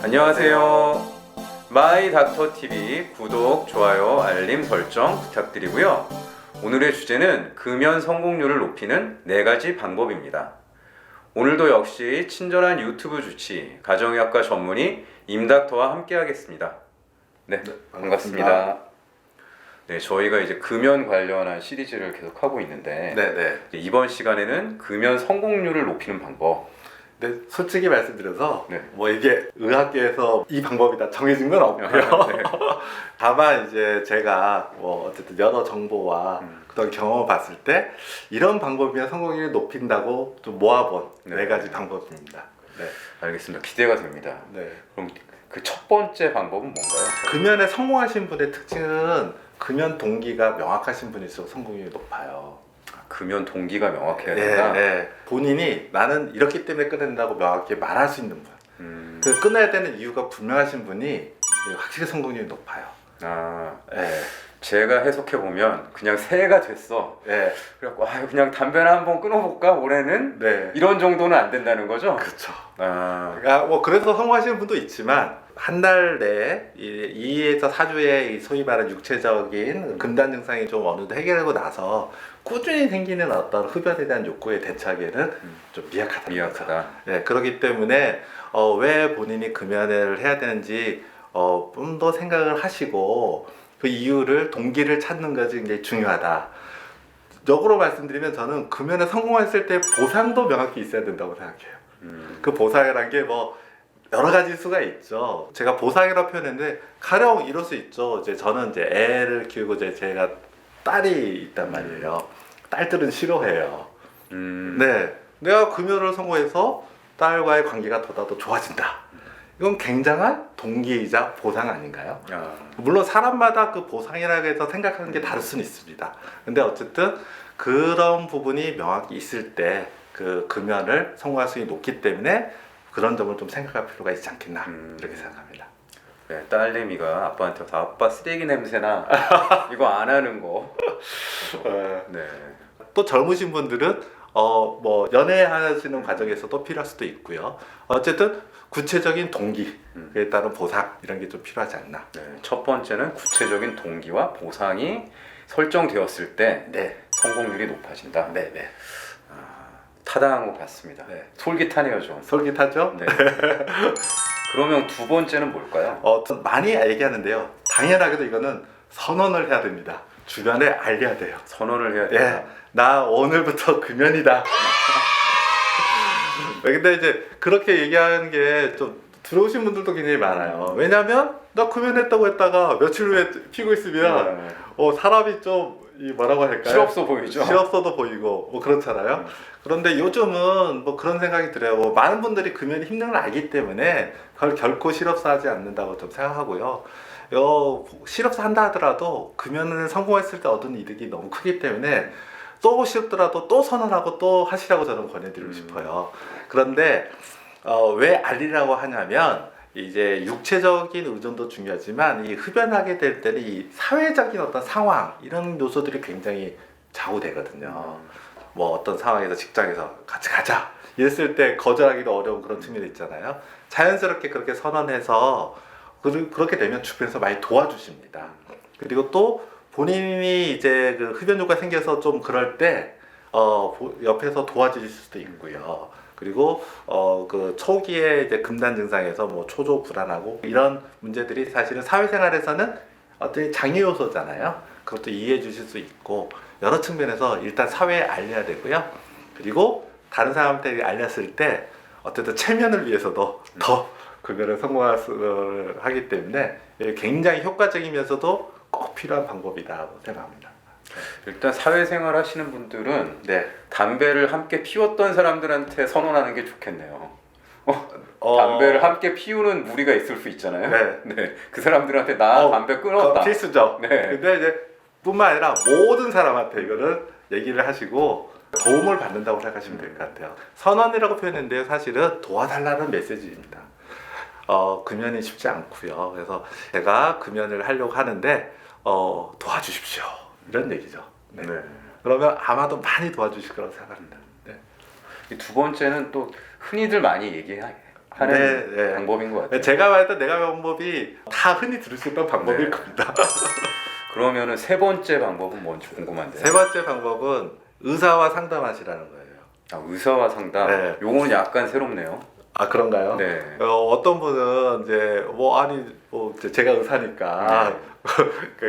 안녕하세요. 마이닥터TV 구독, 좋아요, 알림 설정 부탁드리고요. 오늘의 주제는 금연 성공률을 높이는 4가지 방법입니다. 오늘도 역시 친절한 유튜브 주치, 가정의학과 전문의 임닥터와 함께 하겠습니다. 네, 반갑습니다. 네, 저희가 이제 금연 관련한 시리즈를 계속 하고 있는데 이번 시간에는 금연 성공률을 높이는 방법. 네, 솔직히 말씀드려서 네. 뭐 이게 의학계에서 이 방법이 다 정해진 건 없고요. 네. 다만 이제 제가 뭐 어쨌든 여러 정보와 그런 경험을 봤을 때 이런 방법이면 성공률을 높인다고 좀 모아본 네. 4가지 방법입니다. 네. 알겠습니다. 기대가 됩니다. 네. 그럼 그 첫 번째 방법은 뭔가요? 금연에 성공하신 분의 특징은 금연 동기가 명확하신 분일수록 성공률이 높아요. 금연 동기가 명확해야 된다. 네. 본인이 나는 이렇기 때문에 끊는다고 명확히 말할 수 있는 분. 그 끊어야 되는 이유가 분명하신 분이 확실히 성공률이 높아요. 네. 제가 해석해 보면 그냥 새해가 됐어. 네. 그래갖고 그냥 담배나 한번 끊어볼까 올해는? 네. 이런 정도는 안 된다는 거죠? 그렇죠. 아, 뭐 그래서 성공하시는 분도 있지만 한 달 내에 2에서 4주의 소위 말하는 육체적인 금단 증상이 좀 어느 정도 해결하고 나서 꾸준히 생기는 어떤 흡연에 대한 욕구에 대처하기에는 좀 미약하다. 네, 그렇기 때문에 왜 본인이 금연을 해야 되는지 좀 더 생각을 하시고 그 이유를 동기를 찾는 것이 굉장히 중요하다. 역으로 말씀드리면 저는 금연에 성공했을 때 보상도 명확히 있어야 된다고 생각해요. 그 보상이란 게 뭐 여러 가지 수가 있죠. 제가 보상이라고 표현했는데 가령 이럴 수 있죠. 이제 저는 이제 애를 키우고 제가 딸이 있단 말이에요. 딸들은 싫어해요. 네, 내가 금연을 성공해서 딸과의 관계가 더 좋아진다. 이건 굉장한 동기이자 보상 아닌가요? 물론 사람마다 그 보상이라고 해서 생각하는 게 다를 수는 있습니다. 근데 어쨌든 그런 부분이 명확히 있을 때 그 금연을 성공할 수 있는 높기 때문에 그런 점을 좀 생각할 필요가 있지 않겠나 이렇게 생각합니다. 네, 딸내미가 아빠한테 아빠 쓰레기 냄새나 이거 안 하는 거. 네. 또 젊으신 분들은 뭐 연애하시는 과정에서도 필요할 수도 있고요. 어쨌든 구체적인 동기에 따른 보상 이런 게 좀 필요하지 않나. 네, 첫 번째는 구체적인 동기와 보상이 설정되었을 때 성공률이 높아진다. 네네. 타당한 것 같습니다. 네. 솔깃하네요, 좀. 솔깃하죠? 네. 그러면 두 번째는 뭘까요? 좀 많이 얘기하는데요. 당연하게도 이거는 선언을 해야 됩니다. 주변에 알려야 돼요. 선언을 해야 된다. 나 오늘부터 금연이다. 근데 이제 그렇게 얘기하는 게 좀 들어오신 분들도 굉장히 많아요. 왜냐면 나 금연했다고 했다가 며칠 후에 피고 있으면 사람이 좀 뭐라고 할까요? 실없어 보이죠? 실없어도 보이고 뭐 그렇잖아요. 그런데 요즘은 뭐 그런 생각이 들어요. 뭐 많은 분들이 금연이 힘든 걸 알기 때문에 그걸 결코 실없어하지 않는다고 좀 생각하고요. 실없어 한다 하더라도 금연을 성공했을 때 얻은 이득이 너무 크기 때문에 또 싫더라도 또 선언하고 또 하시라고 저는 권해드리고 싶어요. 그런데 왜 알리라고 하냐면 이제 육체적인 의존도 중요하지만 이 흡연하게 될 때는 이 사회적인 어떤 상황 이런 요소들이 굉장히 좌우되거든요. 뭐 어떤 상황에서 직장에서 같이 가자 이랬을 때 거절하기도 어려운 그런 측면이 있잖아요. 자연스럽게 그렇게 선언해서 그렇게 되면 주변에서 많이 도와주십니다. 그리고 또 본인이 이제 그 흡연료가 생겨서 좀 그럴 때 옆에서 도와주실 수도 있고요. 그리고 그 초기에 이제 금단 증상에서 뭐 초조 불안하고 이런 문제들이 사실은 사회생활에서는 어떤 장애 요소잖아요. 그것도 이해해 주실 수 있고 여러 측면에서 일단 사회에 알려야 되고요. 그리고 다른 사람한테 알렸을 때 어쨌든 체면을 위해서도 더 금연을 성공하기 때문에 굉장히 효과적이면서도 꼭 필요한 방법이라고 생각합니다. 일단 사회생활 하시는 분들은 담배를 함께 피웠던 사람들한테 선언하는 게 좋겠네요. 담배를 함께 피우는 무리가 있을 수 있잖아요. 네. 그 사람들한테 나 담배 끊었다. 필수죠. 네. 근데 이제 뿐만 아니라 모든 사람한테 이거를 얘기를 하시고 도움을 받는다고 생각하시면 될 것 같아요. 선언이라고 표현했는데요. 사실은 도와달라는 메시지입니다. 금연이 쉽지 않고요. 그래서 제가 금연을 하려고 하는데 도와주십시오. 이런 얘기죠. 네. 그러면 아마도 많이 도와주실 거라고 생각합니다. 이 두 번째는 또 흔히들 많이 얘기하는 하는 네, 네. 방법인 것 같아요. 제가 말했던 내가 방법이 다 흔히 들을 수 있던 방법일 네. 겁니다. 그러면은 세 번째 방법은 뭔지 궁금한데요. 세 번째 방법은 의사와 상담하시라는 거예요. 아, 의사와 상담. 네. 요거는 약간 새롭네요. 아 그런가요? 네. 어떤 분은 이제 이제 제가 의사니까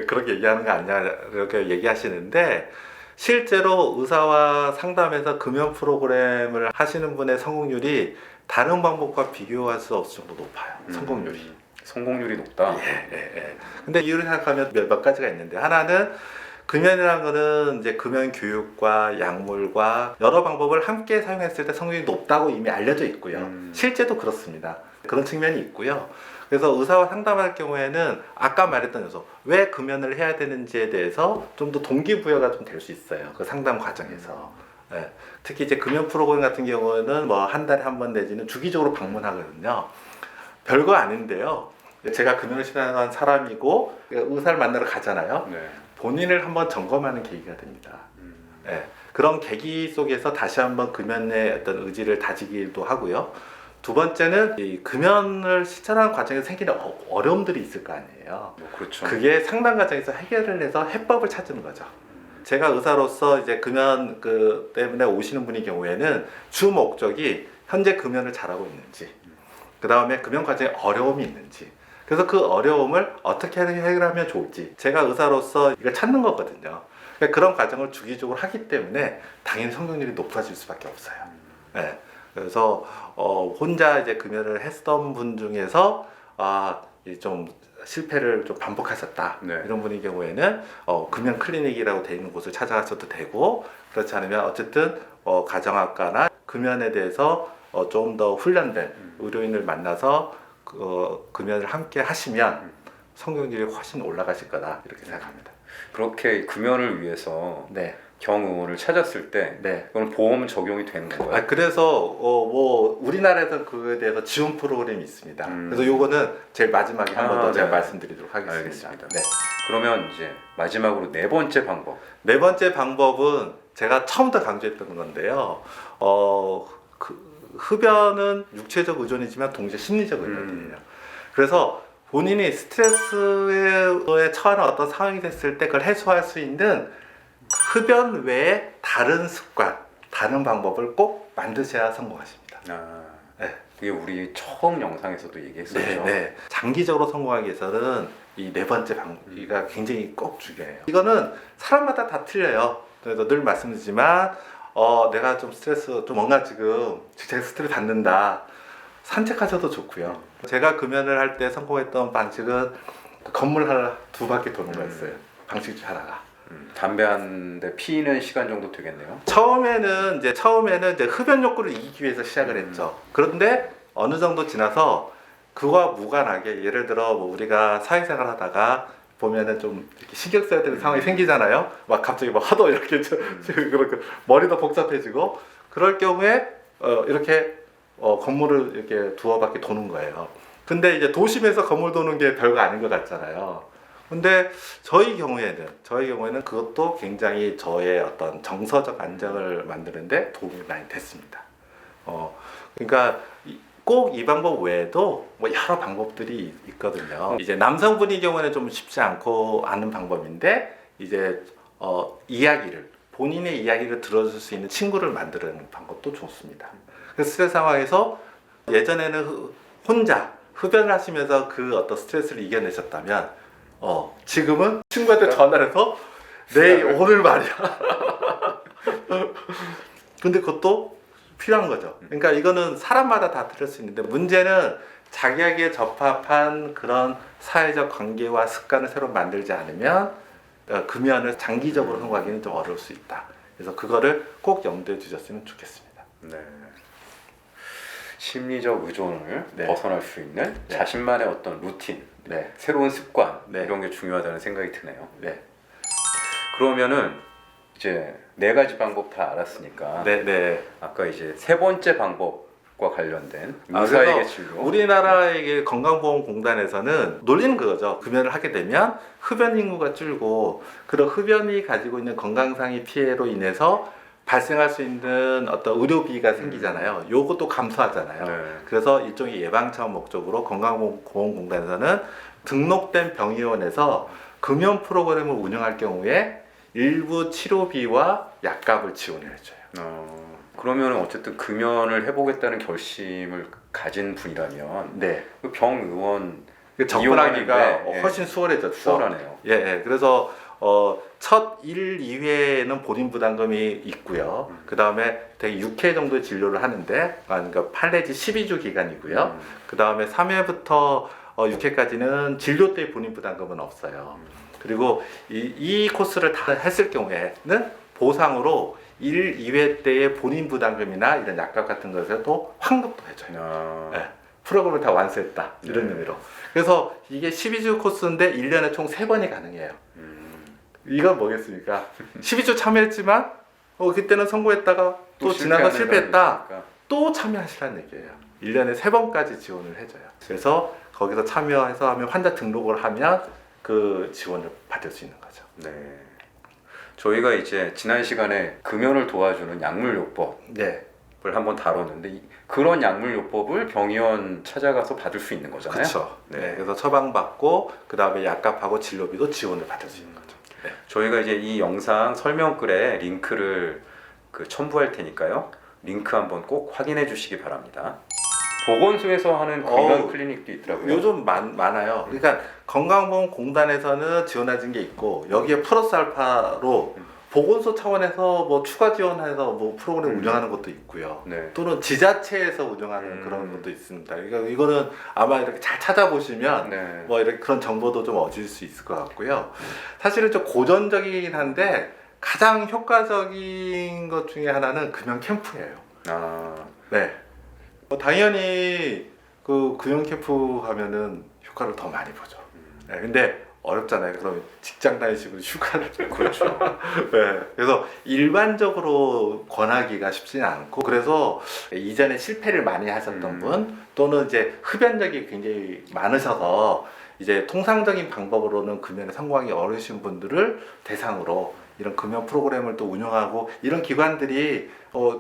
그렇게 얘기하는 거 아니냐 이렇게 얘기하시는데 실제로 의사와 상담해서 금연 프로그램을 하시는 분의 성공률이 다른 방법과 비교할 수 없을 정도 높아요. 성공률이. 성공률이 높다. 예. 근데 이유를 생각하면 몇 가지가 있는데 하나는 금연이라는 거는 이제 금연 교육과 약물과 여러 방법을 함께 사용했을 때 성공률이 높다고 이미 알려져 있고요. 실제도 그렇습니다. 그런 측면이 있고요. 그래서 의사와 상담할 경우에는 아까 말했던 요소, 왜 금연을 해야 되는지에 대해서 좀 더 동기부여가 좀 될 수 있어요. 그 상담 과정에서. 예. 특히 이제 금연 프로그램 같은 경우는 뭐 한 달에 한 번 내지는 주기적으로 방문하거든요. 별거 아닌데요. 제가 금연을 시도한 사람이고 의사를 만나러 가잖아요. 네. 본인을 한번 점검하는 계기가 됩니다. 예, 그런 계기 속에서 다시 한번 금연의 어떤 의지를 다지기도 하고요. 두 번째는 이 금연을 실천하는 과정에서 생기는 어려움들이 있을 거 아니에요. 뭐 그렇죠. 그게 상담 과정에서 해결을 해서 해법을 찾는 거죠. 제가 의사로서 이제 금연 때문에 오시는 분의 경우에는 주 목적이 현재 금연을 잘하고 있는지, 그 다음에 금연 과정에 어려움이 있는지, 그래서 그 어려움을 어떻게 해결하면 좋을지 제가 의사로서 이걸 찾는 거거든요. 그러니까 그런 과정을 주기적으로 하기 때문에 당연히 성공률이 높아질 수밖에 없어요. 네. 그래서 혼자 이제 금연을 했던 분 중에서 좀 실패를 좀 반복하셨다. 네. 이런 분의 경우에는 금연 클리닉이라고 되어 있는 곳을 찾아가셔도 되고, 그렇지 않으면 어쨌든 가정학과나 금연에 대해서 좀 더 훈련된 의료인을 만나서 금연을 함께 하시면 성공률이 훨씬 올라가실 거다 이렇게 생각합니다. 그렇게 금연을 위해서 네. 경의원을 찾았을 때 네. 그건 보험 적용이 되는 건가요? 그래서 우리나라에서 그거에 대해서 지원 프로그램이 있습니다. 그래서 요거는 제일 마지막에 한 번 더 제가 네. 말씀드리도록 하겠습니다. 알겠습니다. 네. 그러면 이제 마지막으로 네 번째 방법. 네 번째 방법은 제가 처음부터 강조했던 건데요. 흡연은 육체적 의존이지만 동시에 심리적 의존이에요. 그래서 본인이 스트레스에 처하는 어떤 상황이 됐을 때 그걸 해소할 수 있는 흡연 외에 다른 습관, 다른 방법을 꼭 만드셔야 성공하십니다. 네. 그게 우리 처음 영상에서도 얘기했었죠. 네. 장기적으로 성공하기 위해서는 이 네 번째 방법이 굉장히 꼭 중요해요. 이거는 사람마다 다 틀려요. 그래서 늘 말씀드리지만 내가 좀 뭔가 지금 직장에 스트레스 받는다. 산책하셔도 좋고요. 제가 금연을 할 때 성공했던 방식은 건물 하나 두 바퀴 도는 거였어요. 방식 중 하나가. 담배 한 대 피는 시간 정도 되겠네요. 처음에는 이제 흡연 욕구를 이기기 위해서 시작을 했죠. 그런데 어느 정도 지나서 그와 무관하게 예를 들어 뭐 우리가 사회생활 하다가 보면은 좀 이렇게 신경 써야 되는 상황이 생기잖아요. 막 갑자기 막 하도 이렇게 그렇게 머리도 복잡해지고 그럴 경우에 이렇게 건물을 이렇게 두어 바퀴 도는 거예요. 근데 이제 도심에서 건물 도는 게 별거 아닌 것 같잖아요. 근데 저희 경우에는 그것도 굉장히 저의 어떤 정서적 안정을 만드는데 도움이 많이 됐습니다. 그러니까 꼭 이 방법 외에도 뭐 여러 방법들이 있거든요. 이제 남성분의 경우에는 좀 쉽지 않은 방법인데 이제 본인의 이야기를 들어줄 수 있는 친구를 만드는 방법도 좋습니다. 그래서 스트레스 상황에서 예전에는 혼자 흡연을 하시면서 그 어떤 스트레스를 이겨내셨다면 지금은 친구한테 전화를 해서 오늘 말이야. 근데 그것도 필요한 거죠. 그러니까 이거는 사람마다 다 틀릴 수 있는데 문제는 자기에게 적합한 그런 사회적 관계와 습관을 새로 만들지 않으면 금연을 장기적으로 성공하기는 좀 어려울 수 있다. 그래서 그거를 꼭 염두에 두셨으면 좋겠습니다. 네. 심리적 의존을 네. 벗어날 수 있는 네. 자신만의 어떤 루틴, 네. 새로운 습관 네. 이런 게 중요하다는 생각이 드네요. 네. 그러면은 이제 네 가지 방법 다 알았으니까 네. 아까 이제 세 번째 방법과 관련된 그래서 의사에게 진료. 우리나라의 건강보험공단에서는 논리는 그거죠. 금연을 하게 되면 흡연 인구가 줄고 그런 흡연이 가지고 있는 건강상의 피해로 인해서 발생할 수 있는 어떤 의료비가 생기잖아요. 요것도 감소하잖아요. 네. 그래서 일종의 예방 차원 목적으로 건강보험공단에서는 등록된 병의원에서 금연 프로그램을 운영할 경우에 일부 치료비와 약값을 지원을 해줘요. 그러면 어쨌든 금연을 해보겠다는 결심을 가진 분이라면 네. 그 병의원 접근하기가 이용하기가, 예, 훨씬 수월해졌죠. 수월하네요. 예, 예. 그래서 첫 1, 2회는 본인 부담금이 있고요. 그 다음에 대개 6회 정도 진료를 하는데, 그러니까 8 내지 12주 기간이고요. 그 다음에 3회부터 6회까지는 진료 때 본인 부담금은 없어요. 그리고 이 코스를 다 했을 경우에는 보상으로 1, 2회 때의 본인 부담금이나 이런 약값 같은 것에도 환급도 해줘요. 예. 프로그램을 다 완수했다. 이런 네. 의미로. 그래서 이게 12주 코스인데 1년에 총 3번이 가능해요. 이건 뭐겠습니까? 12주 참여했지만 그때는 성공했다가 또 지나가 실패했다. 또 참여하시라는 얘기예요. 1년에 3번까지 지원을 해줘요. 그래서 거기서 참여해서 하면 환자 등록을 하면 그 지원을 받을 수 있는 거죠. 네. 저희가 이제 지난 시간에 금연을 도와주는 약물요법을 네. 한번 다뤘는데 그런 약물요법을 병의원 찾아가서 받을 수 있는 거잖아요. 그렇죠. 네. 네. 그래서 처방받고 그 다음에 약값하고 진료비도 지원을 받을 수 있는 거죠. 네. 저희가 이제 이 영상 설명글에 링크를 첨부할 테니까요. 링크 한번 꼭 확인해 주시기 바랍니다. 보건소에서 하는 금연 클리닉도 있더라고요. 요즘 많아요. 그러니까 건강보험공단에서는 지원해준 게 있고 여기에 플러스 알파로 보건소 차원에서 뭐 추가 지원해서 뭐 프로그램 운영하는 것도 있고요. 네. 또는 지자체에서 운영하는 그런 것도 있습니다. 그러니까 이거는 아마 이렇게 잘 찾아보시면 네. 뭐 이렇게 그런 정보도 좀 얻을 수 있을 것 같고요. 사실은 좀 고전적이긴 한데 가장 효과적인 것 중에 하나는 금연 캠프예요. 네. 당연히 그 금연 캠프 하면은 효과를 더 많이 보죠. 네, 근데 어렵잖아요. 그럼 직장 다니시고 휴가를 그렇죠. 네, 그래서 일반적으로 권하기가 쉽지는 않고 그래서 이전에 실패를 많이 하셨던 분 또는 이제 흡연적이 굉장히 많으셔서 이제 통상적인 방법으로는 금연에 성공하기 어려우신 분들을 대상으로 이런 금연 프로그램을 또 운영하고 이런 기관들이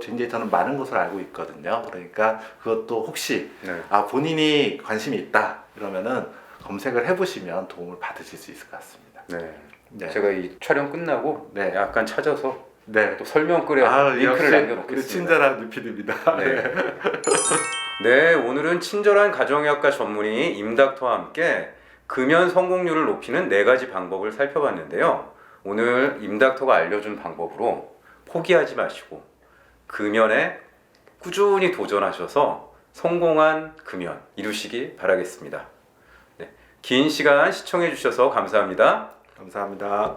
굉장히 저는 많은 것으로 알고 있거든요. 그러니까 그것도 혹시 네. 본인이 관심이 있다 이러면은 검색을 해보시면 도움을 받으실 수 있을 것 같습니다. 네. 네. 제가 이 촬영 끝나고 네. 약간 찾아서 네. 또 설명글에 링크를 역시 우리 남겨놓겠습니다. 친절한 리피드입니다. 네. 네, 오늘은 친절한 가정의학과 전문의 임닥터와 함께 금연 성공률을 높이는 4가지 방법을 살펴봤는데요. 오늘 임닥터가 알려준 방법으로 포기하지 마시고 금연에 꾸준히 도전하셔서 성공한 금연 이루시기 바라겠습니다. 네, 긴 시간 시청해 주셔서 감사합니다. 감사합니다.